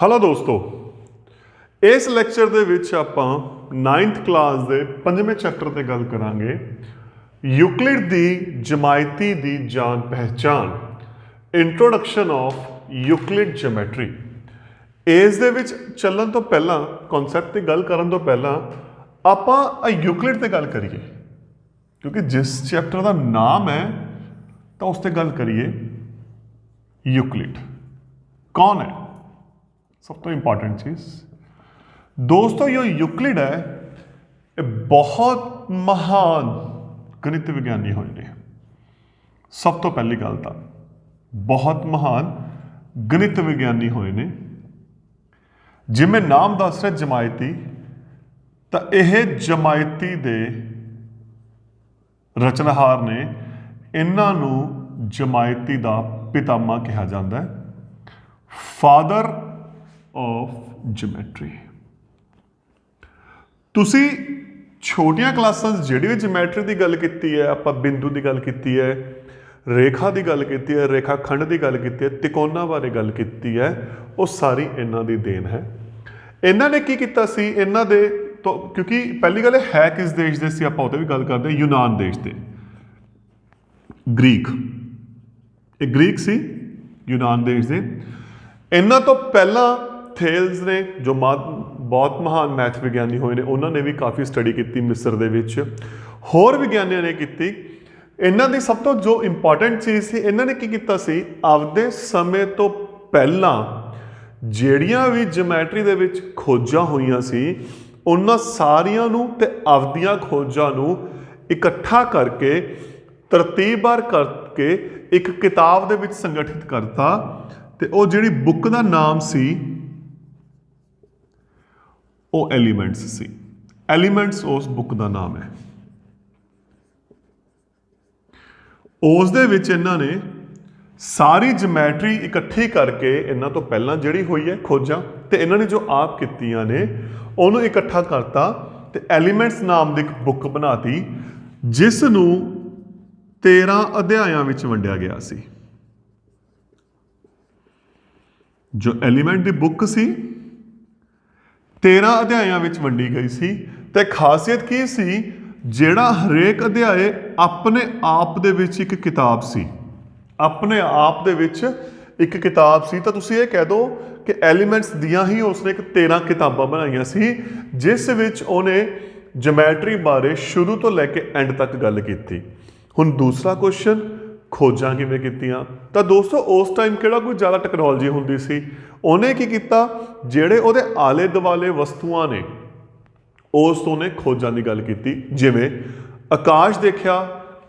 Hello दोस्तों, इस lecture ਦੇ ਵਿੱਚ ਆਪਾਂ 9th ਕਲਾਸ ਦੇ 5ਵੇਂ ਚੈਪਟਰ ਤੇ ਗੱਲ ਕਰਾਂਗੇ। ਯੂਕਲਿਡ ਦੀ ਜਮਾਇਤੀ ਦੀ ਜਾਣ ਪਹਿਚਾਣ, ਇੰਟਰੋਡਕਸ਼ਨ ਆਫ ਯੂਕਲਿਡ ਜਿਓਮੈਟਰੀ। ਇਸ ਦੇ ਵਿੱਚ ਚੱਲਣ ਤੋਂ ਪਹਿਲਾਂ, ਕਨਸੈਪਟ ਤੇ ਗੱਲ ਕਰਨ ਤੋਂ ਪਹਿਲਾਂ ਆਪਾਂ ਯੂਕਲਿਡ ਤੇ ਗੱਲ ਕਰੀਏ, ਕਿਉਂਕਿ ਜਿਸ ਚੈਪਟਰ ਦਾ ਨਾਮ ਹੈ ਤਾਂ ਉਸ ਤੇ ਗੱਲ ਕਰੀਏ। ਯੂਕਲਿਡ कौन है? सब तो इंपॉर्टेंट चीज दोस्तों, यो यूक्लिड है, बहुत महान गणित विज्ञानी होए ने। सब तो पहली गल तो बहुत महान गणित विज्ञानी होए ने। जिमें नाम दस रहा जमायती, तो यह जमायती दे रचनहार ने। इन्हां नूं जमायती दा पितामह कहा जाता है, फादर ऑफ जियोमैट्री। तुसी छोटियां क्लासां जिहड़ी भी जियोमैट्री की गल की है, आपां बिंदु की गल की है, रेखा की गल की है, रेखाखंड की गल की है, तिकोना बारे गल की है, वो सारी इन्हां दी देन है। इन्हां ने की कीता सी, इन्हां दे तो क्योंकि पहली गल है किस देश दे सी, आपां उहदे भी गल करदे यूनान देश दे। ग्रीक, ये ग्रीक सी, यूनान देश दे। इन्हां तो पहला थेल्स ने जो बहुत महान मैथ विज्ञानी होए ने, उन्होंने भी काफ़ी स्टडी की मिस्र दे विच, होर विज्ञानियों ने की। इन्हां दी सब तो जो इंपॉर्टेंट चीज़ सी, इन्हां ने की कीता सी, आपदे समय तो पहला जिहड़ियां भी जियोमैट्री दे विच खोजां होईयां सी, उन्हां सारियां नूं ते आपदियां खोजां नूं इकट्ठा करके तरतीबवार करके एक किताब दे विच संगठित करता। ते वो जिहड़ी बुक का नाम सी, वो एलीमेंट्स सी। एलीमेंट्स उस बुक का नाम है। उस दे विच इन्हां ने सारी जियोमैट्री इकट्ठी करके, इन्हां तो पहलां जिहड़ी हुई है खोजां, ते इन्हां ने जो आप कीतियां ने उहनूं इकट्ठा करता ते एलीमेंट्स नाम की एक बुक बनाती, जिस नूं 13 अध्यायां विच वंडिया गया सी। जो एलीमेंट की बुक सी 13 अध्यायां विच वंडी गई सी। ते खासियत की सी, जिहड़ा हरेक अध्याय अपने आप दे विच एक किताब सी, अपने आप दे विच एक किताब सी। तो तुसीं ये कह दो कि एलीमेंट्स दियां ही उसने एक 13 किताबां बनाईयां सी, जिस विच उहने जियोमैट्री बारे शुरू तो लैके एंड तक गल कीती। हुण दूसरा क्वेश्चन, खोजां किवें कीतियां? तो दोस्तों उस टाइम किहड़ा कोई ज़्यादा टैक्नोलॉजी हुंदी सी। उहने की कीता, जिहड़े उहदे आले दुआले वस्तुआं ने उस तो उहने खोजां की गल की। जिवें आकाश देखा,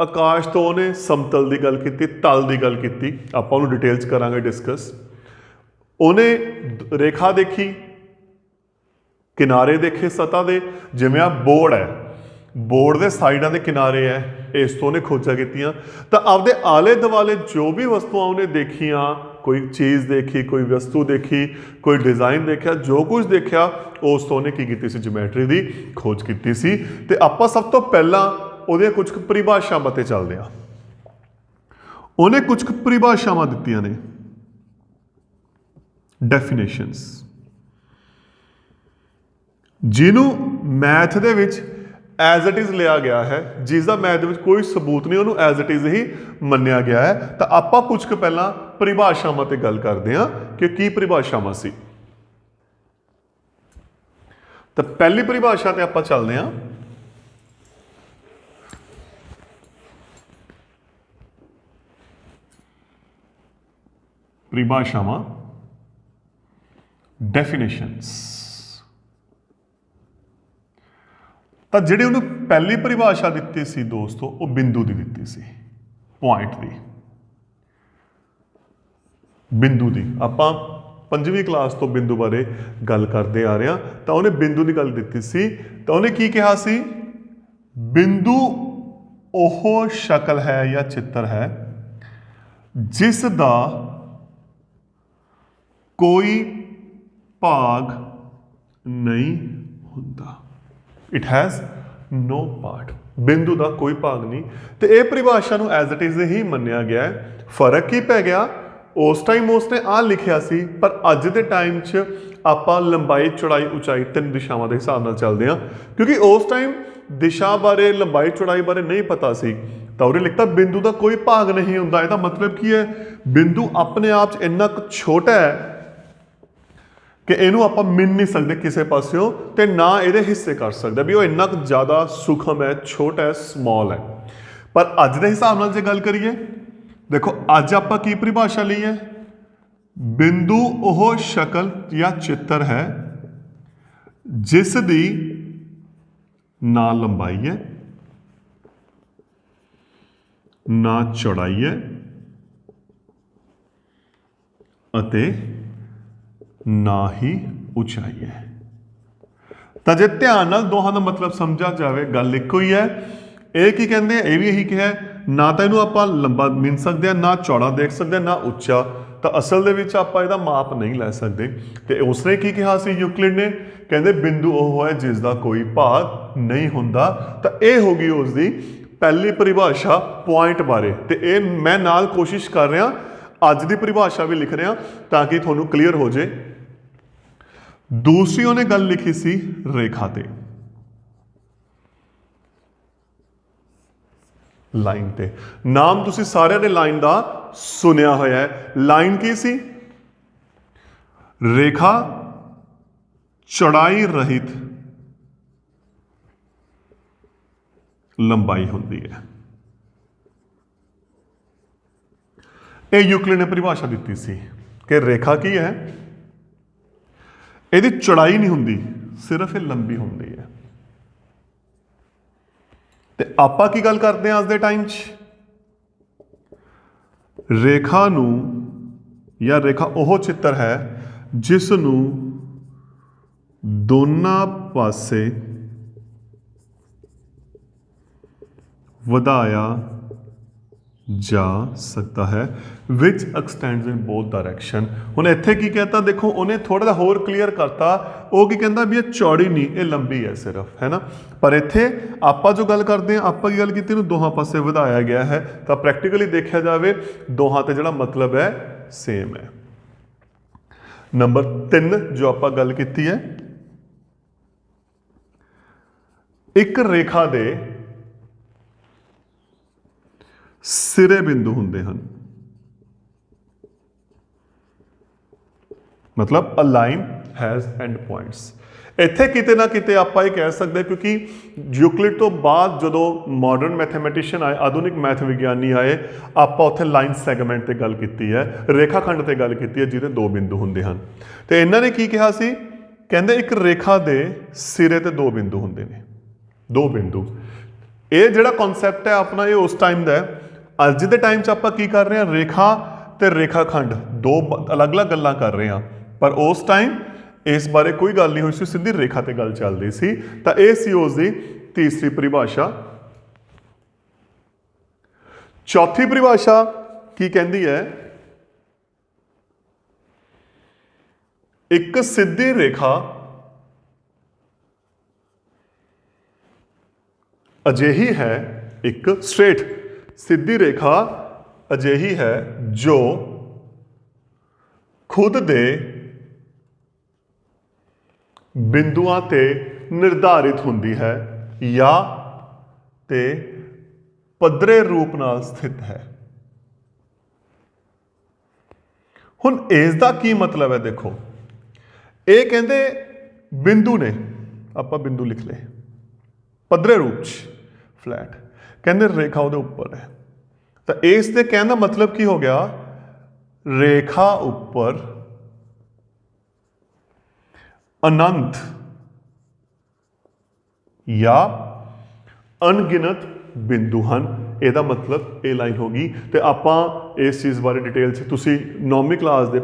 आकाश तो उहने समतल की गल की, तल की गल की, आपां उहनूं डिटेल च करांगे डिस्कस। उहने रेखा देखी, किनारे देखे सतह दे, जिवें आ बोर्ड है, बोर्ड के साइडों के किनारे है, इस तो उन्हें खोजा कीतियां। तो आपदे आले दुआले जो भी वस्तुआं उन्हें देखियां, कोई चीज़ देखी, कोई वस्तु देखी, कोई डिज़ाइन देखा, जो कुछ देखा उस तो उन्हें की कीती सी, जियोमैट्री की खोज की सी। ते आपां सब तो पहला उहदियां कुछ परिभाषावां ते चलदे हां। उन्हें कुछ परिभाषावां दित्तियां ने, डेफिनेशंस, जिन्हों मैथ दे विच एज इट इज़ लिया गया है, जिसका मैथ में कोई सबूत नहीं, उन्होंने एज इट इज़ ही मन्निया गया है। तो आप कुछ पहला परिभाषावां ते गल करते हैं कि की परिभाषावां सी। तो पहली परिभाषा ते आपां चलते हैं। परिभाषावां, डेफिनेशंस। तो जिहड़ी उन्होंने पहली परिभाषा दी सी दोस्तों, वो बिंदु की दी सी, पॉइंट की, बिंदु की। आपां 5वीं क्लास तो बिंदु बारे गल करते आ रहे हैं। तो उन्हें बिंदु की गल दी सी। तो उन्हें की कहा सी, बिंदु ओह शक्ल है या चित्र है जिस दा कोई भाग नहीं हुंदा। It has no part. बिंदु का कोई भाग नहीं। तो यह परिभाषा एज इट इज़ ही मन्निया गया है। फर्क की पै गया, उस टाइम उसने आ लिखिया सी, पर अज के टाइम च आपां लंबाई चौड़ाई उचाई तीन दिशावां के हिसाब नाल चलदे हां, क्योंकि उस टाइम दिशा बारे लंबाई चौड़ाई बारे नहीं पता सी। तो उन्हें लिखता बिंदु का कोई भाग नहीं हुंदा। इसदा मतलब की है, बिंदु अपने आप च इन्ना क छोटा है कि इनू आपां मिन नहीं सकते किसी पास्यों, ते ना ये हिस्से कर सकते भी वो इन्ना क ज़्यादा सूक्ष्म है, छोटा है, स्मॉल है। पर अज के हिसाब नाल जे गल करिए, देखो अज आपां की परिभाषा ली है, बिंदु वो शक्ल या चित्र है जिस दी ना लंबाई है, ना चौड़ाई है अते ना ही उचाई है। तो जे ध्यान नाल दोहां दा मतलब समझा जाए, गल इको ही है। ये की कहते हैं, ये भी यही कहा, ना तो इनू आपां लंबा मिन सकते हैं, ना चौड़ा देख सकते हैं, ना उच्चा। तो असल दे विच आपां इहदा माप नहीं लै सकते। तो उसने की कहा सी यूक्लिड ने, कहते बिंदु वो है जिसका कोई भाग नहीं हुंदा। तो यह होगी उसकी पहली परिभाषा पॉइंट बारे। तो ये मैं नाल कोशिश कर रहा अज की परिभाषा भी लिख रहा ताकि थोनू क्लीयर हो जाए। दूसरी उन्हें गल लिखी सी रेखा ते, लाइन ते। नाम तुसी सारे ने लाइन का सुनिया होया है। लाइन की सी? रेखा चौड़ाई रहित लंबाई होंदी है। यह यूक्लिड ने परिभाषा दी सी कि रेखा की है, यदि चौड़ाई नहीं होंदी, सिर्फ ये लंबी होंदी है। ते आपां की गल करते हैं अज दे टाइम च, रेखा नू या रेखा वो चित्र है जिस नू दोनों पासे वधाया जा सकता है, विच एक्सटेंड्स इन बोथ डायरैक्शन। हुण इत्थे की कहता, देखो उन्हें थोड़ा सा होर क्लीयर करता, वो की कहता भी ये चौड़ी नहीं, ये लंबी है सिर्फ, है ना। पर इत्थे आपां जो गल करते हैं, आपां की गल की दोहां पासे वधाया गया है। तो प्रैक्टिकली देखा जाए दोहां ते जिहड़ा मतलब है सेम है। नंबर 3 जो आपां गल की है, एक रेखा दे सिरे बिंदु होंदे हन, मतलब a line has and points. इत्थे किते ना किते आपां कह सकते, क्योंकि यूक्लिड तो बाद जो मॉडर्न मैथमेटिशियन आए, आधुनिक मैथ विग्यानी आए, आपां उत्थे लाइन सैगमेंट ते गल की है, रेखाखंड ते गल की है जिहदे दो बिंदु होंदे हन। ते इन्हां ने की कहा सी, कहंदे एक रेखा दे सिरे ते दो बिंदु होंदे ने, दो बिंदु। ये जिहड़ा कॉन्सैप्ट है अपना, ये उस टाइम का है। अज के टाइम आपां की कर रहे हैं, रेखा ते रेखाखंड दो अलग अलग गल्लां कर रहे हैं। पर उस टाइम इस बारे कोई गल नहीं हुई सी, सीधी रेखा ते गल चल रही सी। तो यह सी उसकी तीसरी परिभाषा। चौथी परिभाषा की कहती है, एक सीधी रेखा अजिही है, एक स्ट्रेट सीधी रेखा अजिही है जो खुद दे बिंदुआं ते निर्धारित होंदी है या ते पद्धरे रूप नाल स्थित है। हुण इसदा की मतलब है, देखो ये कहंदे बिंदु ने, आपां बिंदु लिख ले पद्धरे रूप च फ्लैट, कहंदे रेखा उहदे उपर है। तो इस दे कहने का मतलब की हो गया, रेखा उपर अनंत या अनगिनत बिंदु हैं। ਇਹਦਾ मतलब ये लाइन होगी। तो आपां इस चीज़ बारे डिटेल से तुसी 9वीं क्लास के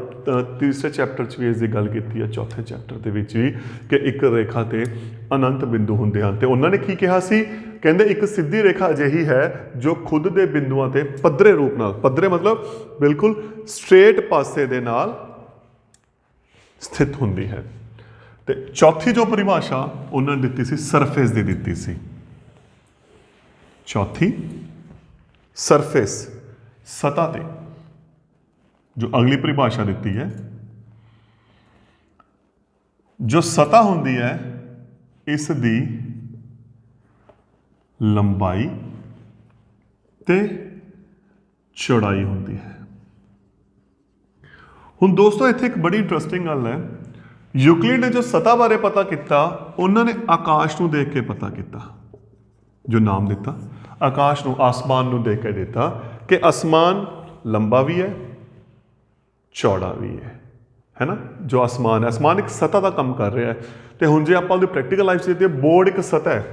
तीसरे चैप्टर च भी इसकी गल की है, चौथे चैप्टर के भी कि एक रेखा ते अनंत बिंदु होंदे हैं। तो उन्होंने की कहा सी, कहते एक सीधी रेखा अजिही है जो खुद के बिंदुआं ते पद्धरे रूप नाल, पद्धरे मतलब बिल्कुल स्ट्रेट पासे दे नाल स्थित होंदी है। तो चौथी जो परिभाषा उन्होंने दी सी, सरफेस की दी सी। चौथी सरफेस, सतह ते, जो अगली परिभाषा दी है, जो सतह होंदी है इस दी लंबाई ते चौड़ाई होंदी है। हुण दोस्तों इत्थे एक बड़ी इंटरस्टिंग गल है, यूक्लिड ने जो सतह बारे पता किया उन्होंने आकाश नूं देख के पता किया, जो नाम दिता आकाश नूं, आसमान नूं देख के दिता कि आसमान लंबा भी है चौड़ा भी है ना। जो आसमान है, आसमान एक सतह का काम कर रहा है। तो हुण जे आपां दी प्रैक्टिकल लाइफ च देखिए, बोर्ड एक सतह है,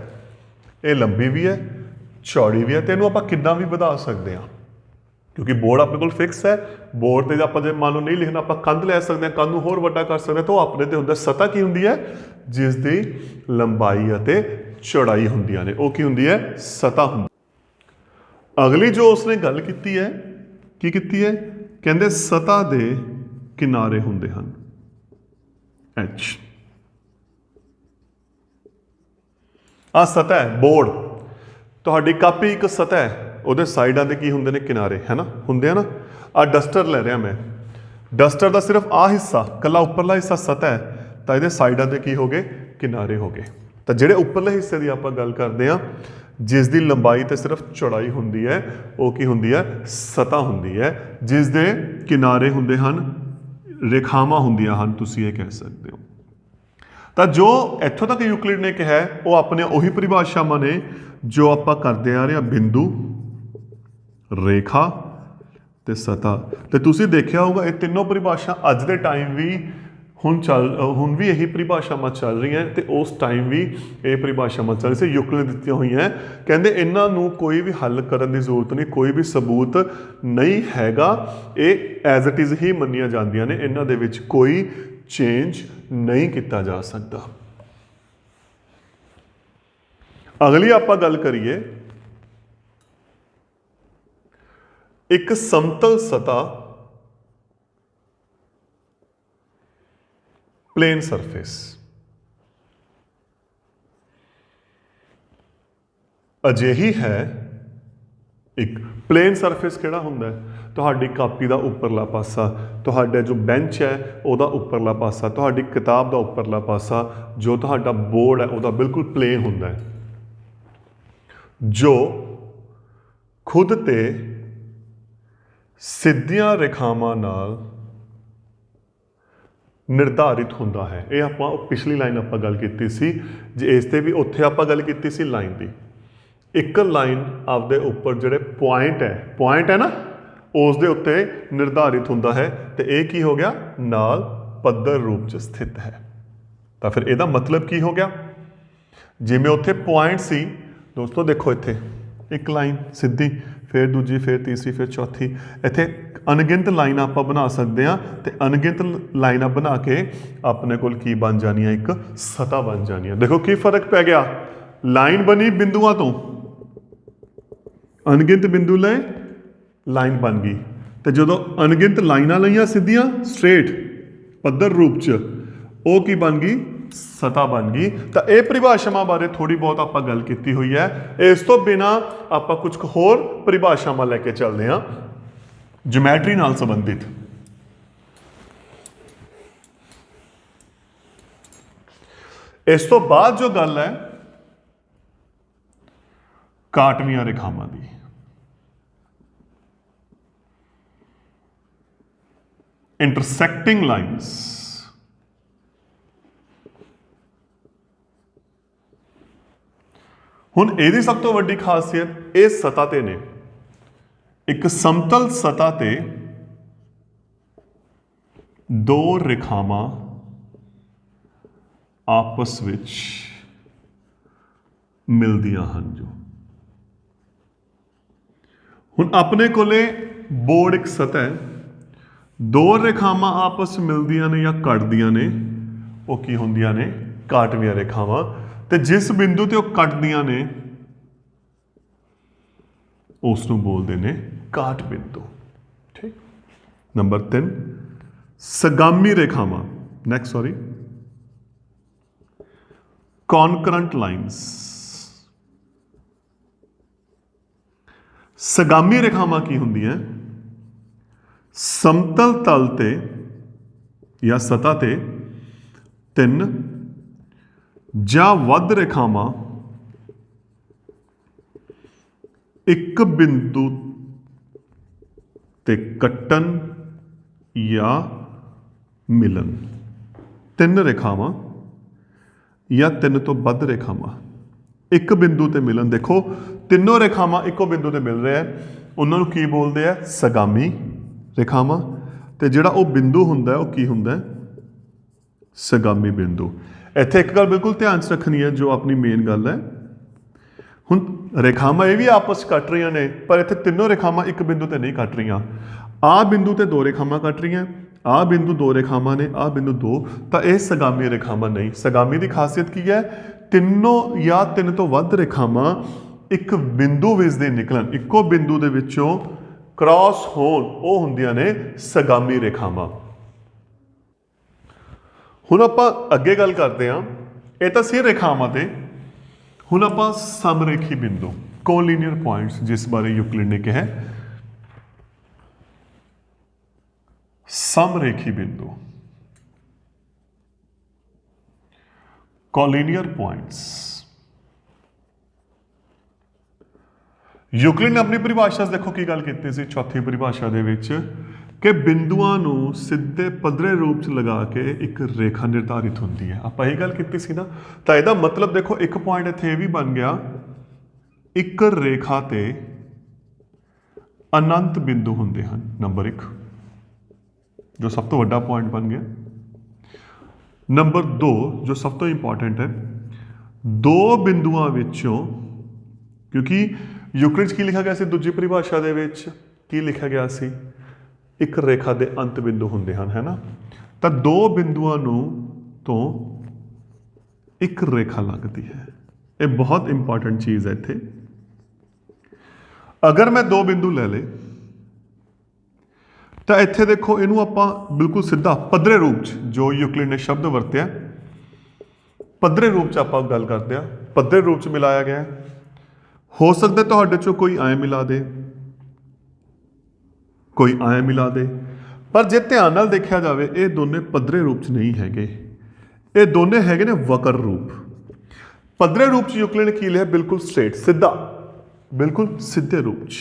ये लंबी भी है चौड़ी भी है, तो इहनूं आपां किद्दां भी वधा सकते हैं, क्योंकि बोर्ड अपने कोल फिक्स है। बोर्ड ते आपां जे मान लो नहीं लिखना, आपां कंध लै सकते हैं, कंध नूं होर वड्डा कर सकते हैं, तो अपने ते हुंदा सतह की हुंदी है जिस दी लंबाई अते चौड़ाई हुंदियां ने, वो की हुंदी है सतह हुंदी। अगली जो उसने गल की है, की है, कहंदे सतह दे किनारे हुंदे हन एच। आ सतह है बोर्ड, तुहाडी कापी एक सतह है, ਉਹਦੇ ਸਾਈਡਾਂ ਤੇ ਕੀ ਹੁੰਦੇ ਨੇ किनारे, है ना, ਹੁੰਦੇ ਆ ना। आ डस्टर ਲੈ ਰਿਹਾ मैं, डस्टर ਦਾ सिर्फ आ हिस्सा ਕੱਲਾ ਉੱਪਰਲਾ ਹਿੱਸਾ ਸਤਹ ਹੈ, ਤਾਂ ਇਹਦੇ ਸਾਈਡਾਂ ਤੇ ਕੀ ਹੋ ਗਏ किनारे ਹੋ ਗਏ। ਤਾਂ ਜਿਹੜੇ ਉੱਪਰਲੇ ਹਿੱਸੇ ਦੀ ਆਪਾਂ ਗੱਲ ਕਰਦੇ ਆ, ਜਿਸ ਦੀ ਲੰਬਾਈ ਤੇ ਸਿਰਫ ਚੌੜਾਈ ਹੁੰਦੀ ਹੈ, ਉਹ ਕੀ ਹੁੰਦੀ ਹੈ ਸਤਹ ਹੁੰਦੀ ਹੈ, ਜਿਸ ਦੇ किनारे ਹੁੰਦੇ ਹਨ, ਰੇਖਾਵਾਂ ਹੁੰਦੀਆਂ ਹਨ, ਤੁਸੀਂ ਇਹ ਕਹਿ ਸਕਦੇ ਹੋ। ਤਾਂ ਜੋ ਇੱਥੋਂ ਤੱਕ ਯੂਕਲਿਡ ਨੇ ਕਿਹਾ ਉਹ ਆਪਣੇ ਉਹੀ ਪਰਿਭਾਸ਼ਾਵਾਂ ਨੇ ਜੋ ਆਪਾਂ ਕਰਦੇ ਆ ਰਹੇ ਹਾਂ, ਬਿੰਦੂ, ਰੇਖਾ ਤੇ ਸਤਹ। ਤੇ ਤੁਸੀਂ ਦੇਖਿਆ ਹੋਊਗਾ ਇਹ ਤਿੰਨੋਂ ਪਰਿਭਾਸ਼ਾ ਅੱਜ ਦੇ ਟਾਈਮ ਵੀ ਹੁਣ ਵੀ ਇਹੀ ਪਰਿਭਾਸ਼ਾਵਾਂ ਚੱਲ ਰਹੀਆਂ, ਤੇ ਉਸ ਟਾਈਮ ਵੀ ਇਹ ਪਰਿਭਾਸ਼ਾਵਾਂ ਚੱਲ ਰਹੀ ਸੀ, ਯੂਕਲਿਡ ਦਿੱਤੀਆਂ ਹੋਈਆਂ। ਕਹਿੰਦੇ ਇਹਨਾਂ ਨੂੰ ਕੋਈ ਵੀ ਹੱਲ ਕਰਨ ਦੀ ਜ਼ਰੂਰਤ ਨਹੀਂ, ਕੋਈ ਵੀ ਸਬੂਤ ਨਹੀਂ ਹੈਗਾ, ਇਹ ਐਜ਼ ਇਟ ਇਜ਼ ਹੀ ਮੰਨੀਆਂ ਜਾਂਦੀਆਂ ਨੇ, ਇਹਨਾਂ ਦੇ ਵਿੱਚ ਕੋਈ ਚੇਂਜ नहीं किया जा सकता। अगली आपां गल करिए, एक समतल सतह प्लेन सरफेस, अजिही है एक प्लेन सरफेस किहड़ा हुंदा है, ਤੁਹਾਡੀ ਕਾਪੀ ਦਾ ਉੱਪਰਲਾ ਪਾਸਾ, ਤੁਹਾਡਾ ਜੋ ਬੈਂਚ ਹੈ ਉਹਦਾ ਉੱਪਰਲਾ ਪਾਸਾ, ਤੁਹਾਡੀ ਕਿਤਾਬ ਦਾ ਉੱਪਰਲਾ ਪਾਸਾ, ਜੋ ਤੁਹਾਡਾ ਬੋਰਡ ਹੈ ਉਹਦਾ ਬਿਲਕੁਲ ਪਲੇਨ ਹੁੰਦਾ ਹੈ, ਜੋ ਖੁਦ ਤੇ ਸਿੱਧੀਆਂ ਰੇਖਾਵਾਂ ਨਾਲ ਨਿਰਧਾਰਿਤ ਹੁੰਦਾ ਹੈ। ਇਹ ਆਪਾਂ ਪਿਛਲੀ ਲਾਈਨ ਆਪਾਂ ਗੱਲ ਕੀਤੀ ਸੀ, ਜੇ ਇਸ ਤੇ ਵੀ ਉੱਥੇ ਆਪਾਂ ਗੱਲ ਕੀਤੀ ਸੀ ਲਾਈਨ ਦੀ, ਇੱਕ ਲਾਈਨ ਆਪਦੇ ਉੱਪਰ ਜਿਹੜੇ ਪੁਆਇੰਟ ਹੈ ਨਾ, ਉਸ ਦੇ ਉੱਤੇ ਨਿਰਧਾਰਿਤ ਹੁੰਦਾ ਹੈ, ਤੇ ਇਹ ਕੀ ਹੋ ਗਿਆ ਨਾਲ ਪੱਧਰ ਰੂਪ 'ਚ ਸਥਿਤ ਹੈ। ਤਾਂ ਫਿਰ ਇਹਦਾ ਮਤਲਬ ਕੀ ਹੋ ਗਿਆ, ਜਿਵੇਂ ਉੱਥੇ ਪੁਆਇੰਟ ਸੀ ਦੋਸਤੋ, ਦੇਖੋ ਇੱਥੇ ਇੱਕ ਲਾਈਨ ਸਿੱਧੀ, ਫਿਰ ਦੂਜੀ, ਫਿਰ ਤੀਸਰੀ, ਫਿਰ ਚੌਥੀ, ਇੱਥੇ ਅਣਗਿਣਤ ਲਾਈਨਾਂ ਆਪਾਂ ਬਣਾ ਸਕਦੇ ਹਾਂ, ਤੇ ਅਣਗਿਣਤ ਲਾਈਨਾਂ ਬਣਾ ਕੇ ਆਪਣੇ ਕੋਲ ਕੀ ਬਣ ਜਾਣੀਆਂ, ਇੱਕ ਸਤਹ ਬਣ ਜਾਣੀ ਹੈ। ਦੇਖੋ ਕੀ ਫਰਕ ਪੈ ਗਿਆ, ਲਾਈਨ ਬਣੀ ਬਿੰਦੂਆਂ ਤੋਂ, ਅਣਗਿਣਤ ਬਿੰਦੂ ਲਏ ਲਾਈਨ ਬਣ ਗਈ, ਤੇ ਜਦੋਂ ਅਣਗਿਣਤ ਲਾਈਨਾਂ ਲਈਆਂ ਸਿੱਧੀਆਂ ਸਟ੍ਰੇਟ ਪੱਧਰ ਰੂਪ 'ਚ, ਉਹ ਕੀ ਬਣ ਗਈ ਸਤਹ ਬਣ ਗਈ। ਤਾਂ ਇਹ ਪਰਿਭਾਸ਼ਾਵਾਂ ਬਾਰੇ ਥੋੜੀ ਬਹੁਤ ਆਪਾਂ ਗੱਲ ਕੀਤੀ ਹੋਈ ਹੈ। ਇਸ ਤੋਂ ਬਿਨਾਂ ਆਪਾਂ ਕੁਝ ਹੋਰ ਪਰਿਭਾਸ਼ਾਵਾਂ ਲੈ ਕੇ ਚੱਲਦੇ ਹਾਂ ਜਿਓਮੈਟਰੀ ਨਾਲ ਸੰਬੰਧਿਤ। ਇਸ ਤੋਂ ਬਾਅਦ ਜੋ ਗੱਲ ਹੈ ਕਾਟਵੀਆਂ ਰੇਖਾਵਾਂ ਦੀ, intersecting lines, ਹੁਣ ਇਹਦੀ ਸਭ ਤੋਂ ਵੱਡੀ ਖਾਸੀਅਤ ਇਹ ਸਤਹ ਤੇ ਨੇ, ਇੱਕ ਸਮਤਲ ਸਤਹ ਤੇ ਦੋ ਰੇਖਾਵਾਂ ਆਪਸ ਵਿੱਚ ਮਿਲਦੀਆਂ ਹਨ। ਜੋ ਹੁਣ ਆਪਣੇ ਕੋਲੇ ਬੋਰਡ ਇੱਕ ਸਤਹ ਹੈ, ਦੋ ਰੇਖਾਵਾਂ ਆਪਸ ਮਿਲਦੀਆਂ ਨੇ ਜਾਂ ਕੱਟਦੀਆਂ ਨੇ, ਉਹ ਕੀ ਹੁੰਦੀਆਂ ਨੇ ਕਾਟਵੀਆਂ ਰੇਖਾਵਾਂ, ਤੇ ਜਿਸ ਬਿੰਦੂ ਤੇ ਉਹ ਕੱਟਦੀਆਂ ਨੇ ਉਸ ਨੂੰ ਬੋਲਦੇ ਨੇ ਕਾਟ ਬਿੰਦੂ। ਠੀਕ। Number 3 ਸਗਾਮੀ ਰੇਖਾਵਾਂ, ਕੌਨਕਰੰਟ lines. ਸਗਾਮੀ ਰੇਖਾਵਾਂ ਕੀ ਹੁੰਦੀਆਂ, ਸਮਤਲ ਤਲ ਤੇ ਜਾਂ ਸਤ੍ਹਾ ਤੇ ਤਿੰਨ ਜਾਂ ਵੱਧ ਰੇਖਾਵਾਂ ਇੱਕ ਬਿੰਦੂ ਤੇ ਕੱਟਣ ਜਾਂ ਮਿਲਣ। ਤਿੰਨ ਰੇਖਾਵਾਂ ਜਾਂ ਤਿੰਨ ਤੋਂ ਵੱਧ ਰੇਖਾਵਾਂ ਇੱਕ ਬਿੰਦੂ ਤੇ ਮਿਲਣ। ਦੇਖੋ ਤਿੰਨੋਂ ਰੇਖਾਵਾਂ ਇੱਕੋ ਬਿੰਦੂ ਤੇ ਮਿਲ ਰਿਹਾ ਉਹਨਾਂ ਨੂੰ ਕੀ ਬੋਲਦੇ ਆ? ਸਗਾਮੀ ਰੇਖਾਵਾਂ। ਤੇ ਜਿਹੜਾ ਉਹ ਬਿੰਦੂ ਹੁੰਦਾ ਉਹ ਕੀ ਹੁੰਦਾ? ਸਗਾਮੀ ਬਿੰਦੂ। ਇੱਥੇ ਇੱਕ ਗੱਲ ਬਿਲਕੁਲ ਧਿਆਨ 'ਚ ਰੱਖਣੀ ਹੈ ਜੋ ਆਪਣੀ ਮੇਨ ਗੱਲ ਹੈ। ਹੁਣ ਰੇਖਾਵਾਂ ਇਹ ਵੀ ਆਪਸ 'ਚ ਕੱਟ ਰਹੀਆਂ ਨੇ ਪਰ ਇੱਥੇ ਤਿੰਨੋਂ ਰੇਖਾਵਾਂ ਇੱਕ ਬਿੰਦੂ ਤੇ ਨਹੀਂ ਕੱਟ ਰਹੀਆਂ। ਆਹ ਬਿੰਦੂ ਤੇ ਦੋ ਰੇਖਾਵਾਂ ਕੱਟ ਰਹੀਆਂ, ਆਹ ਬਿੰਦੂ ਦੋ ਰੇਖਾਵਾਂ ਨੇ, ਆਹ ਬਿੰਦੂ ਦੋ, ਤਾਂ ਇਹ ਸਗਾਮੀ ਰੇਖਾਵਾਂ ਨਹੀਂ। ਸਗਾਮੀ ਦੀ ਖਾਸੀਅਤ ਕੀ ਹੈ? ਤਿੰਨੋਂ ਜਾਂ ਤਿੰਨ ਤੋਂ ਵੱਧ ਰੇਖਾਵਾਂ ਇੱਕ ਬਿੰਦੂ ਵਿੱਚ ਦੇ ਨਿਕਲਣ, ਇੱਕੋ ਬਿੰਦੂ ਦੇ ਵਿੱਚੋਂ ਕ੍ਰਾਸ ਹੋਣ, ਉਹ ਹੁੰਦੀਆਂ ਨੇ ਸਗਾਮੀ ਰੇਖਾਵਾਂ। ਹੁਣ ਆਪਾਂ ਅੱਗੇ ਗੱਲ ਕਰਦੇ ਹਾਂ, ਇਹ ਤਾਂ ਸੀ ਰੇਖਾਵਾਂ ਤੇ। ਹੁਣ ਆਪਾਂ ਸਮਰੇਖੀ ਬਿੰਦੂ, ਕੋਲੀਨੀਅਰ ਪੁਆਇੰਟਸ, ਜਿਸ ਬਾਰੇ ਯੂਕਲਿਡ ਨੇ ਕਿਹਾ ਸਮਰੇਖੀ ਬਿੰਦੂ, ਕੋਲੀਨੀਅਰ ਪੁਆਇੰਟਸ। ਯੂਕਲਿਡ ਨੇ ਆਪਣੀ ਪਰਿਭਾਸ਼ਾ ਦੇਖੋ ਕੀ ਗੱਲ ਕੀਤੀ ਸੀ ਚੌਥੀ ਪਰਿਭਾਸ਼ਾ ਦੇ ਵਿੱਚ ਕਿ ਬਿੰਦੂਆਂ ਨੂੰ ਸਿੱਧੇ ਪੱਧਰੇ ਰੂਪ 'ਚ ਲਗਾ ਕੇ ਇੱਕ ਰੇਖਾ ਨਿਰਧਾਰਿਤ ਹੁੰਦੀ ਹੈ। ਆਪਾਂ ਇਹ ਗੱਲ ਕੀਤੀ ਸੀ ਨਾ। ਤਾਂ ਇਹਦਾ ਮਤਲਬ ਦੇਖੋ ਇੱਕ ਪੁਆਇੰਟ ਇੱਥੇ ਇਹ ਵੀ ਬਣ ਗਿਆ, ਇੱਕ ਰੇਖਾ ਤੇ ਅਨੰਤ ਬਿੰਦੂ ਹੁੰਦੇ ਹਨ। ਨੰਬਰ 1 ਜੋ ਸਭ ਤੋਂ ਵੱਡਾ ਪੁਆਇੰਟ ਬਣ ਗਿਆ। ਨੰਬਰ 2 ਜੋ ਸਭ ਤੋਂ ਇੰਪੋਰਟੈਂਟ ਹੈ, ਦੋ ਬਿੰਦੂਆਂ ਵਿੱਚੋਂ, ਕਿਉਂਕਿ ਯੂਕਲਿਡ 'ਚ ਕੀ ਲਿਖਿਆ ਗਿਆ ਸੀ ਦੂਜੀ ਪਰਿਭਾਸ਼ਾ ਦੇ ਵਿੱਚ? ਕੀ ਲਿਖਿਆ ਗਿਆ ਸੀ? ਇੱਕ ਰੇਖਾ ਦੇ ਅੰਤ ਬਿੰਦੂ ਹੁੰਦੇ ਹਨ, ਹੈ ਨਾ। ਤਾਂ ਦੋ ਬਿੰਦੂਆਂ ਨੂੰ ਤੋਂ ਇੱਕ ਰੇਖਾ ਲੱਗਦੀ ਹੈ। ਇਹ ਬਹੁਤ ਇੰਪੋਰਟੈਂਟ ਚੀਜ਼ ਹੈ ਇੱਥੇ। ਅਗਰ ਮੈਂ ਦੋ ਬਿੰਦੂ ਲੈ ਲਏ ਤਾਂ ਇੱਥੇ ਦੇਖੋ ਇਹਨੂੰ ਆਪਾਂ ਬਿਲਕੁਲ ਸਿੱਧਾ ਪੱਧਰੇ ਰੂਪ 'ਚ, ਜੋ ਯੂਕਲਿਡ ਨੇ ਸ਼ਬਦ ਵਰਤਿਆ ਪੱਧਰੇ ਰੂਪ 'ਚ ਆਪਾਂ ਗੱਲ ਕਰਦੇ ਹਾਂ, ਪੱਧਰੇ ਰੂਪ 'ਚ ਮਿਲਾਇਆ ਗਿਆ। ਹੋ ਸਕਦਾ ਤੁਹਾਡੇ 'ਚੋਂ ਕੋਈ ਐਂ ਮਿਲਾ ਦੇ, ਕੋਈ ਐਂ ਮਿਲਾ ਦੇ, ਪਰ ਜੇ ਧਿਆਨ ਨਾਲ ਦੇਖਿਆ ਜਾਵੇ ਇਹ ਦੋਨੇ ਪੱਧਰੇ ਰੂਪ 'ਚ ਨਹੀਂ ਹੈਗੇ, ਇਹ ਦੋਨੇ ਹੈਗੇ ਨੇ ਵਕਰ ਰੂਪ। ਪੱਧਰੇ ਰੂਪ 'ਚ ਯੂਕਲਿਡ ਨੇ ਕੀ ਲਿਆ? ਬਿਲਕੁਲ ਸਟ੍ਰੇਟ, ਸਿੱਧਾ, ਬਿਲਕੁਲ ਸਿੱਧੇ ਰੂਪ 'ਚ,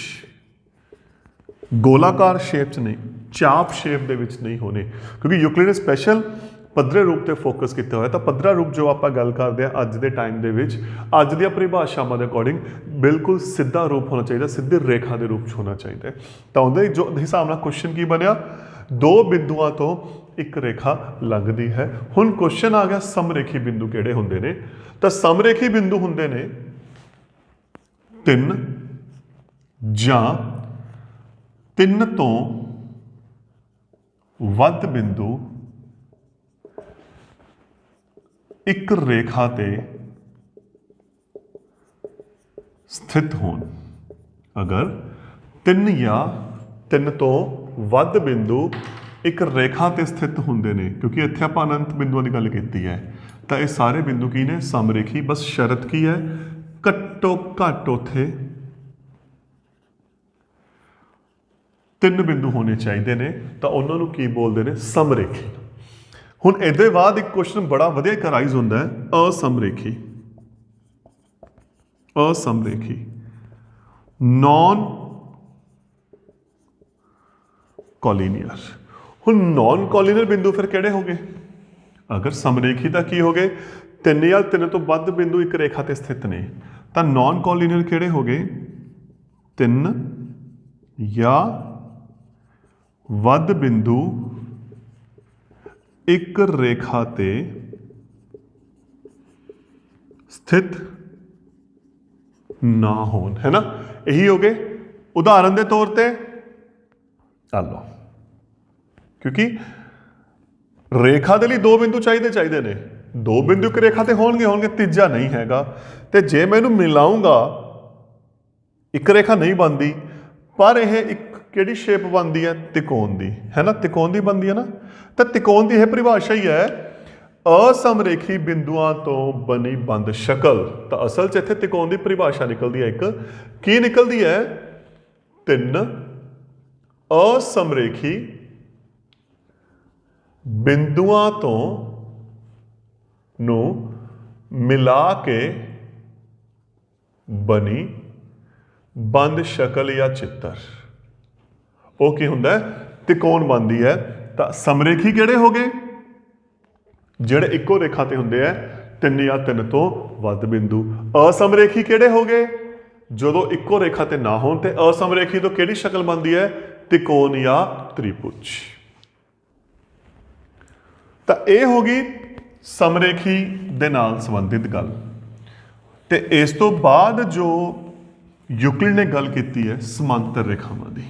ਗੋਲਾਕਾਰ ਸ਼ੇਪ 'ਚ ਨਹੀਂ, ਚਾਪ ਸ਼ੇਪ ਦੇ ਵਿੱਚ ਨਹੀਂ ਹੋਣੇ, ਕਿਉਂਕਿ ਯੂਕਲਿਡ ਨੇ ਸਪੈਸ਼ਲ ਪੱਧਰੇ ਰੂਪ ਤੇ ਫੋਕਸ ਕੀਤਾ ਹੋਇਆ। ਤਾਂ ਪੱਧਰਾ ਰੂਪ ਜੋ ਆਪਾਂ ਗੱਲ ਕਰਦੇ ਹਾਂ ਅੱਜ ਦੇ ਟਾਈਮ ਦੇ ਵਿੱਚ, ਅੱਜ ਦੀਆਂ ਪਰਿਭਾਸ਼ਾਵਾਂ ਦੇ ਅਕੋਰਡਿੰਗ ਬਿਲਕੁਲ ਸਿੱਧਾ ਰੂਪ ਹੋਣਾ ਚਾਹੀਦਾ, ਸਿੱਧੇ ਰੇਖਾ ਦੇ ਰੂਪ 'ਚ ਹੋਣਾ ਚਾਹੀਦਾ। ਤਾਂ ਉਹਦੇ ਜੋ ਹਿਸਾਬ ਨਾਲ ਕੁਐਸਚਨ ਕੀ ਬਣਿਆ? ਦੋ ਬਿੰਦੂਆਂ ਤੋਂ ਇੱਕ ਰੇਖਾ ਲੰਘਦੀ ਹੈ। ਹੁਣ ਕੁਐਸਚਨ ਆ ਗਿਆ ਸਮਰੇਖੀ ਬਿੰਦੂ ਕਿਹੜੇ ਹੁੰਦੇ ਨੇ? ਤਾਂ ਸਮਰੇਖੀ ਬਿੰਦੂ ਹੁੰਦੇ ਨੇ ਤਿੰਨ ਜਾਂ ਤਿੰਨ ਤੋਂ ਵੱਧ ਬਿੰਦੂ ਇੱਕ ਰੇਖਾ ਤੇ ਸਥਿਤ ਹੋਣ। ਅਗਰ ਤਿੰਨ ਜਾਂ ਤਿੰਨ ਤੋਂ ਵੱਧ ਬਿੰਦੂ ਇੱਕ ਰੇਖਾ ਤੇ ਸਥਿਤ ਹੁੰਦੇ ਨੇ, ਕਿਉਂਕਿ ਇੱਥੇ ਆਪਾਂ ਅਨੰਤ ਬਿੰਦੂਆਂ ਦੀ ਗੱਲ ਕੀਤੀ ਹੈ, ਤਾਂ ਇਹ ਸਾਰੇ ਬਿੰਦੂ ਕੀ ਨੇ? ਸਮਰੇਖੀ। ਬਸ ਸ਼ਰਤ ਕੀ ਹੈ? ਘੱਟੋ ਘੱਟ ਉੱਥੇ ਤਿੰਨ ਬਿੰਦੂ ਹੋਣੇ ਚਾਹੀਦੇ ਨੇ, ਤਾਂ ਉਹਨਾਂ ਨੂੰ ਕੀ ਬੋਲਦੇ ਨੇ? ਸਮਰੇਖੀ। ਹੁਣ ਇਹਦੇ ਬਾਅਦ ਇੱਕ ਕੁਐਸਚਨ ਬੜਾ ਵਧੀਆ ਇੱਕ ਰਾਈਜ਼ ਹੁੰਦਾ ਹੈ, ਅਸਮਰੇਖੀ। ਅਸਮਰੇਖੀ, ਨੌਨ ਕੋਲੀਨੀਅਰ। ਹੁਣ ਨੌਨ ਕੋਲੀਨੀਅਰ ਬਿੰਦੂ ਫਿਰ ਕਿਹੜੇ ਹੋ ਗਏ? ਅਗਰ ਸਮਰੇਖੀ ਤਾਂ ਕੀ ਹੋ ਗਏ? ਤਿੰਨ ਜਾਂ ਤਿੰਨ ਤੋਂ ਵੱਧ ਬਿੰਦੂ ਇੱਕ ਰੇਖਾ ਤੇ ਸਥਿਤ ਨੇ। ਤਾਂ ਨੌਨ ਕੋਲੀਨੀਅਰ ਕਿਹੜੇ ਹੋ ਗਏ? ਤਿੰਨ ਜਾਂ ਵੱਧ ਬਿੰਦੂ ਇੱਕ ਰੇਖਾ ਤੇ ਸਥਿਤ ਨਾ ਹੋਣ, ਹੈ ਨਾ। ਇਹੀ ਹੋ ਗਏ। ਉਦਾਹਰਨ ਦੇ ਤੌਰ ਤੇ ਆ ਲਓ, ਕਿਉਂਕਿ ਰੇਖਾ ਦੇ ਲਈ ਦੋ ਬਿੰਦੂ ਚਾਹੀਦੇ ਨੇ, ਦੋ ਬਿੰਦੂ ਇੱਕ ਰੇਖਾ ਤੇ ਹੋਣਗੇ, ਤੀਜਾ ਨਹੀਂ ਹੈਗਾ। ਤੇ ਜੇ ਮੈਂ ਇਹਨੂੰ ਮਿਲਾਉਂਗਾ, ਇੱਕ ਰੇਖਾ ਨਹੀਂ ਬਣਦੀ, ਪਰ ਇਹ ਇੱਕ ਕਿਹੜੀ ਸ਼ੇਪ ਬਣਦੀ ਹੈ? ਤਿਕੋਣ ਦੀ, ਹੈ ਨਾ। ਤਿਕੋਣ ਦੀ ਬਣਦੀ ਹੈ ਨਾ। ਤਾਂ ਤਿਕੋਣ ਦੀ ਇਹ ਪਰਿਭਾਸ਼ਾ ਹੀ ਹੈ ਅਸਮਰੇਖੀ ਬਿੰਦੂਆਂ ਤੋਂ ਬਣੀ ਬੰਦ ਸ਼ਕਲ। ਤਾਂ ਅਸਲ 'ਚ ਇੱਥੇ ਤਿਕੋਣ ਦੀ ਪਰਿਭਾਸ਼ਾ ਨਿਕਲਦੀ ਹੈ, ਇੱਕ ਕੀ ਨਿਕਲਦੀ ਹੈ? ਤਿੰਨ असमरेखी बिंदुआं तो ਨੂੰ ਮਿਲਾ ਕੇ ਬਣੀ ਬੰਦ ਸ਼ਕਲ ਜਾਂ ਚਿੱਤਰ। ਉਹ ਕੀ ਹੁੰਦਾ ਹੈ? ਤਿਕੋਣ ਬਣਦੀ ਹੈ। ਤਾਂ ਸਮਰੇਖੀ ਕਿਹੜੇ ਹੋ ਗਏ? ਜਿਹੜੇ ਇੱਕੋ ਰੇਖਾ ਤੇ ਹੁੰਦੇ ਆ, ਤਿੰਨ ਜਾਂ ਤਿੰਨ ਤੋਂ ਵੱਧ ਬਿੰਦੂ। ਅਸਮਰੇਖੀ ਕਿਹੜੇ ਹੋ ਗਏ? ਜਦੋਂ ਇੱਕੋ ਰੇਖਾ ਤੇ ਨਾ ਹੋਣ। ਤੇ ਅਸਮਰੇਖੀ ਤੋਂ ਕਿਹੜੀ ਸ਼ਕਲ ਬਣਦੀ ਹੈ? ਤਿਕੋਣ ਜਾਂ ਤ੍ਰਿਭੁਜ। ਤਾਂ ਇਹ ਹੋ ਗਈ ਸਮਰੇਖੀ ਦੇ ਨਾਲ ਸੰਬੰਧਿਤ ਗੱਲ। ਤੇ ਇਸ ਤੋਂ ਬਾਅਦ ਜੋ ਯੂਕਲਿਡ ਨੇ ਗੱਲ ਕੀਤੀ ਹੈ ਸਮਾਂਤਰ ਰੇਖਾਵਾਂ ਦੀ।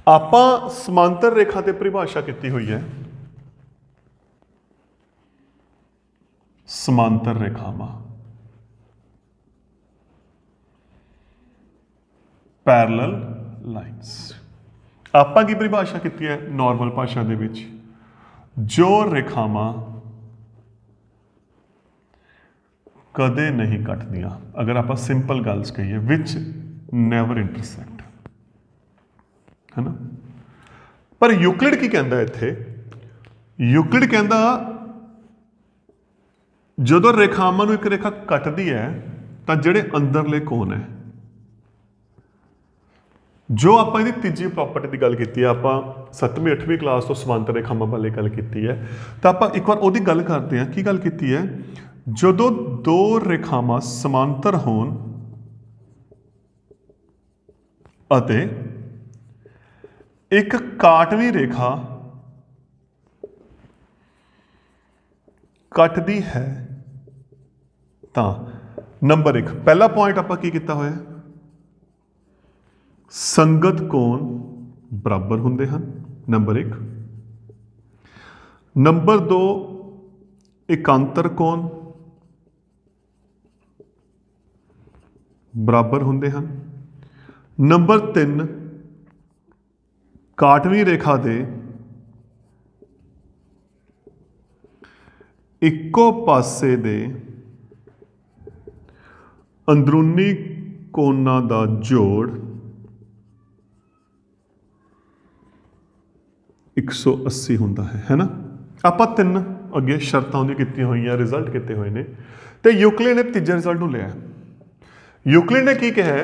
ਆਪਾਂ ਸਮਾਂਤਰ ਰੇਖਾ ਤੇ ਪਰਿਭਾਸ਼ਾ ਕੀਤੀ ਹੋਈ ਹੈ ਸਮਾਂਤਰ ਰੇਖਾਵਾਂ, ਪੈਰਲਲ ਲਾਈਨਸ। ਆਪਾਂ ਕੀ ਪਰਿਭਾਸ਼ਾ ਕੀਤੀ ਹੈ ਨਾਰਮਲ ਭਾਸ਼ਾ ਦੇ ਵਿੱਚ? ਜੋ ਰੇਖਾਵਾਂ ਕਦੇ ਨਹੀਂ ਕੱਟਦੀਆਂ। ਅਗਰ ਆਪਾਂ ਸਿੰਪਲ ਗੱਲ ਕਹੀਏ, ਵਿਚ ਨੈਵਰ ਇੰਟਰਸੈਕਟ, ਹੈ ਨਾ। ਪਰ ਯੂਕਲਿਡ ਕੀ ਕਹਿੰਦਾ ਇੱਥੇ? ਯੂਕਲਿਡ ਕਹਿੰਦਾ ਜਦੋਂ ਰੇਖਾਵਾਂ ਨੂੰ ਇੱਕ ਰੇਖਾ ਕੱਟਦੀ ਹੈ ਤਾਂ ਜਿਹੜੇ ਅੰਦਰਲੇ ਕੋਣ ਹੈ, ਜੋ ਆਪਾਂ ਇਹਦੀ ਤੀਜੀ ਪ੍ਰੋਪਰਟੀ ਦੀ ਗੱਲ ਕੀਤੀ ਹੈ, ਆਪਾਂ 7ਵੀਂ 8ਵੀਂ ਕਲਾਸ ਤੋਂ ਸਮਾਂਤਰ ਰੇਖਾਵਾਂ ਬਾਰੇ ਗੱਲ ਕੀਤੀ ਹੈ। ਤਾਂ ਆਪਾਂ ਇੱਕ ਵਾਰ ਉਹਦੀ ਗੱਲ ਕਰਦੇ ਹਾਂ। ਕੀ ਗੱਲ ਕੀਤੀ ਹੈ? ਜਦੋਂ ਦੋ ਰੇਖਾਵਾਂ ਸਮਾਂਤਰ ਹੋਣ ਅਤੇ ਇੱਕ ਕਾਟਵੀਂ ਰੇਖਾ ਕੱਟਦੀ ਹੈ ਤਾਂ ਨੰਬਰ 1, ਪਹਿਲਾ ਪੁਆਇੰਟ ਆਪਾਂ ਕੀ ਕੀਤਾ ਹੋਇਆ? ਸੰਗਤ ਕੋਣ ਬਰਾਬਰ ਹੁੰਦੇ ਹਨ, ਨੰਬਰ 1। ਨੰਬਰ 2, ਇਕਾਂਤਰ ਕੋਣ ਬਰਾਬਰ ਹੁੰਦੇ ਹਨ। ਨੰਬਰ 3, ਕਾਟਵੀਂ ਰੇਖਾ ਦੇ ਇੱਕੋ ਪਾਸੇ ਦੇ ਅੰਦਰੂਨੀ ਕੋਣਾਂ ਦਾ ਜੋੜ 180 ਹੁੰਦਾ ਹੈ ਨਾ। ਆਪਾਂ 3 ਅੱਗੇ ਸ਼ਰਤਾਂ ਉਹਦੀਆਂ ਕੀਤੀਆਂ ਹੋਈਆਂ, ਰਿਜ਼ਲਟ ਕੀਤੇ ਹੋਏ ਨੇ। ਤੇ ਯੂਕਲਿਡ ਨੇ ਤੀਜੇ ਰਿਜ਼ਲਟ ਨੂੰ ਲਿਆ। ਯੂਕਲਿਡ ਨੇ ਕੀ ਕਿਹਾ?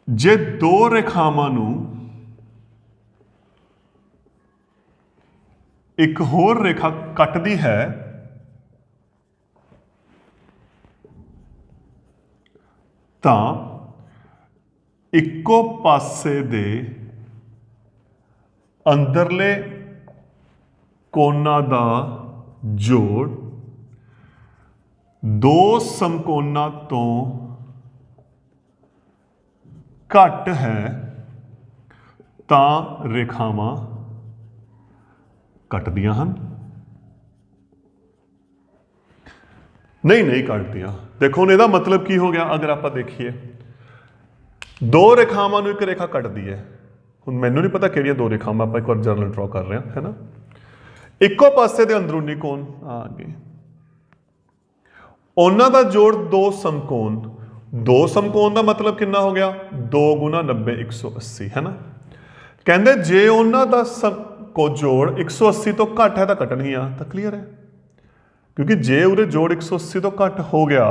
ਜੇ ਦੋ ਰੇਖਾਵਾਂ ਨੂੰ ਇੱਕ ਹੋਰ ਰੇਖਾ ਕੱਟਦੀ ਹੈ ਤਾਂ ਇੱਕੋ ਪਾਸੇ ਦੇ ਅੰਦਰਲੇ ਕੋਣਾਂ ਦਾ ਜੋੜ ਦੋ ਸਮਕੋਣਾਂ ਤੋਂ ਘੱਟ ਹੈ ਤਾਂ ਰੇਖਾਵਾਂ ਕੱਟਦੀਆਂ ਹਨ। ਨਹੀਂ ਕੱਟਦੀਆਂ। ਦੇਖੋ ਹੁਣ ਇਹਦਾ ਮਤਲਬ ਕੀ ਹੋ ਗਿਆ? ਅਗਰ ਆਪਾਂ ਦੇਖੀਏ, ਦੋ ਰੇਖਾਵਾਂ ਨੂੰ ਇੱਕ ਰੇਖਾ ਕੱਟਦੀ ਹੈ। ਹੁਣ ਮੈਨੂੰ ਨਹੀਂ ਪਤਾ ਕਿਹੜੀਆਂ ਦੋ ਰੇਖਾਵਾਂ, ਆਪਾਂ ਇੱਕ ਵਾਰ ਜਰਨਲ ਡਰਾ ਕਰ ਰਹੇ ਹਾਂ, ਹੈ ਨਾ। ਇੱਕੋ ਪਾਸੇ ਦੇ ਅੰਦਰੂਨੀ ਕੋਣ ਆ ਗਏ, ਉਹਨਾਂ ਦਾ ਜੋੜ ਦੋ ਸਮਕੋਣ। ਦੋ ਸਮਕੋਣ ਦਾ ਮਤਲਬ ਕਿੰਨਾ ਹੋ ਗਿਆ? 2 × 90 180, ਹੈ ਨਾ। ਕਹਿੰਦੇ ਜੇ ਉਹਨਾਂ ਦਾ ਜੋੜ 180 ਤੋਂ ਘੱਟ ਹੈ ਤਾਂ ਕੱਟਣਗੀਆਂ। ਤਾਂ ਕਲੀਅਰ ਹੈ, ਕਿਉਂਕਿ ਜੇ ਉਹਦੇ ਜੋੜ 180 ਤੋਂ ਘੱਟ ਹੋ ਗਿਆ,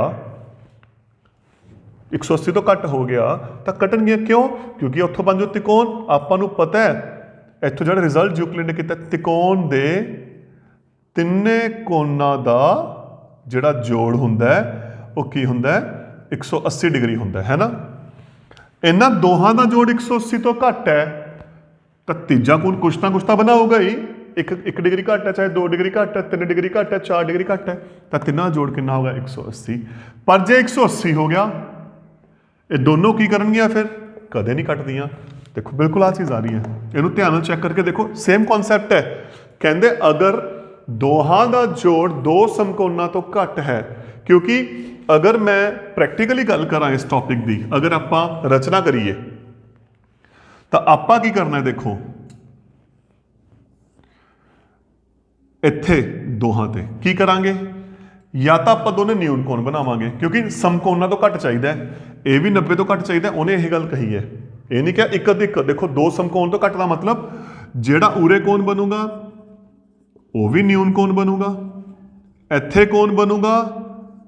180 ਤੋਂ ਘੱਟ ਹੋ ਗਿਆ ਤਾਂ ਕੱਟਣਗੀਆਂ। ਕਿਉਂ? ਕਿਉਂਕਿ ਉੱਥੋਂ ਬਣ ਜੋ ਤਿਕੋਣ। ਆਪਾਂ ਨੂੰ ਪਤਾ ਹੈ ਇੱਥੋਂ ਜਿਹੜਾ ਰਿਜ਼ਲਟ ਯੂਕਲਿਡ ਨੇ ਕੀਤਾ, ਤਿਕੋਣ ਦੇ ਤਿੰਨੇ ਕੋਣਾਂ ਦਾ ਜਿਹੜਾ ਜੋੜ ਹੁੰਦਾ ਹੈ ਉਹ ਕੀ ਹੁੰਦਾ ਹੈ? 180 ਡਿਗਰੀ ਹੁੰਦਾ ਹੈ ਨਾ। ਇਹਨਾਂ ਦੋਹਾਂ ਦਾ ਜੋੜ 180 ਤੋਂ ਘੱਟ ਹੈ ਤਾਂ ਤੀਜਾ ਕੋਣ ਕੁਛ ਨਾ ਕੁਛ ਤਾਂ ਬਣਾਊਗਾ ਹੀ। 1 ਡਿਗਰੀ ਘੱਟ ਹੈ, ਚਾਹੇ 2 ਡਿਗਰੀ ਘੱਟ ਹੈ, 3 ਡਿਗਰੀ ਘੱਟ ਹੈ, 4 ਡਿਗਰੀ ਘੱਟ ਹੈ, ਤਾਂ ਤਿੰਨਾਂ ਜੋੜ ਕਿੰਨਾ ਹੋਗਾ? 180। ਪਰ ਜੇ 180 ਹੋ ਗਿਆ, ਇਹ ਦੋਨੋਂ ਕੀ ਕਰਨਗੀਆਂ ਫਿਰ? ਕਦੇ ਨਹੀਂ ਕੱਟਦੀਆਂ। ਦੇਖੋ ਬਿਲਕੁਲ ਆ ਚੀਜ਼ ਆ ਰਹੀ ਹੈ, ਇਹਨੂੰ ਧਿਆਨ ਨਾਲ ਚੈੱਕ ਕਰਕੇ ਦੇਖੋ। ਸੇਮ ਕਨਸੈਪਟ ਹੈ। ਕਹਿੰਦੇ ਅਗਰ ਦੋਹਾਂ ਦਾ ਜੋੜ ਦੋ ਸਮਕੋਣਾਂ ਤੋਂ ਘੱਟ ਹੈ, ਕਿਉਂਕਿ ਅਗਰ ਮੈਂ ਪ੍ਰੈਕਟੀਕਲੀ ਗੱਲ ਕਰਾਂ ਇਸ ਟੌਪਿਕ ਦੀ, ਅਗਰ ਆਪਾਂ ਰਚਨਾ ਕਰੀਏ ਤਾਂ ਆਪਾਂ ਕੀ ਕਰਨਾ ਹੈ? ਦੇਖੋ ਇੱਥੇ ਦੋਹਾਂ ਤੇ ਕੀ ਕਰਾਂਗੇ? ਜਾਂ ਤਾਂ ਆਪਾਂ ਦੋਨੇ ਨਿਊਨ ਕੋਣ ਬਣਾਵਾਂਗੇ, ਕਿਉਂਕਿ ਸਮਕੋਣਾਂ ਤੋਂ ਘੱਟ ਚਾਹੀਦਾ ਹੈ। ਇਹ ਵੀ 90 ਤੋਂ ਘੱਟ ਚਾਹੀਦਾ। ਉਹਨੇ ਇਹ ਗੱਲ ਕਹੀ ਹੈ ਇਹ ਨਹੀਂ ਕਿਹਾ ਇੱਕ अधिक, देखो दो समकोण तो घट का मतलब ਜਿਹੜਾ ਉਰੇ ਕੋਣ ਬਣੂਗਾ ਉਹ ਵੀ ਨਿਊਨ ਕੋਣ ਬਣੂਗਾ, ਇੱਥੇ ਕੋਣ ਬਣੂਗਾ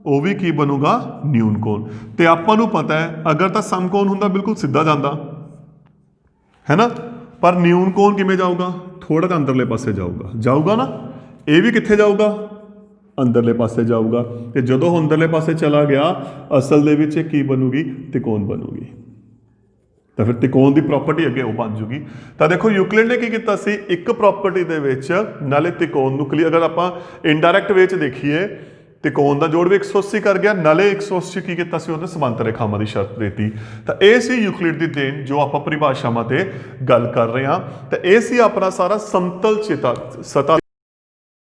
ਉਹ ਵੀ ਕੀ ਬਣੂਗਾ ਨਿਊਨ ਕੋਣ। ਤੇ ਆਪਾਂ ਨੂੰ ਪਤਾ ਹੈ ਅਗਰ ਤਾਂ ਸਮਕੋਣ ਹੁੰਦਾ ਬਿਲਕੁਲ ਸਿੱਧਾ ਜਾਂਦਾ ਹੈ ਨਾ, ਪਰ ਨਿਊਨ ਕੋਣ ਕਿਵੇਂ ਜਾਊਗਾ, ਥੋੜਾ ਜਿਹਾ ਅੰਦਰਲੇ ਪਾਸੇ ਜਾਊਗਾ ਨਾ, ਇਹ ਵੀ ਕਿੱਥੇ ਜਾਊਗਾ ਅੰਦਰਲੇ ਪਾਸੇ ਜਾਊਗਾ। ਤੇ ਜਦੋਂ ਅੰਦਰਲੇ ਪਾਸੇ ਚਲਾ ਗਿਆ ਅਸਲ ਦੇ ਵਿੱਚ ਇਹ ਕੀ ਬਣੂਗੀ ਤਿਕੋਣ ਬਣੂਗੀ। ਤਾਂ ਫਿਰ ਤਿਕੋਣ ਦੀ ਪ੍ਰੋਪਰਟੀ ਅੱਗੇ ਉਹ ਬਣ ਜੂਗੀ। ਤਾਂ ਦੇਖੋ ਯੂਕਲਿਡ ਨੇ ਕੀ ਕੀਤਾ ਸੀ, ਇੱਕ ਪ੍ਰੋਪਰਟੀ ਦੇ ਵਿੱਚ ਨਾਲੇ ਤਿਕੋਣ ਨੂੰ ਕਲੀਅਰ, ਅਗਰ ਆਪਾਂ ਇਨਡਾਇਰੈਕਟ ਵੇ 'ਚ ਦੇਖੀਏ ਤਿਕੋਣ ਦਾ ਜੋੜ ਵੀ 180 ਕਰ ਗਿਆ, ਨਾਲੇ 180 ਕੀ ਕੀਤਾ ਸੀ ਉਹਨੇ ਸਮਾਂਤਰ ਰੇਖਾਵਾਂ ਦੀ ਸ਼ਰਤ ਦੇਤੀ। ਤਾਂ ਇਹ ਸੀ ਯੂਕਲਿਡ ਦੀ ਦੇਣ ਜੋ ਆਪਾਂ ਪਰਿਭਾਸ਼ਾਵਾਂ ਤੇ ਗੱਲ ਕਰ ਰਹੇ ਹਾਂ। ਤਾਂ ਇਹ ਸੀ ਆਪਣਾ ਸਾਰਾ ਸਮਤਲ ਸਤਹ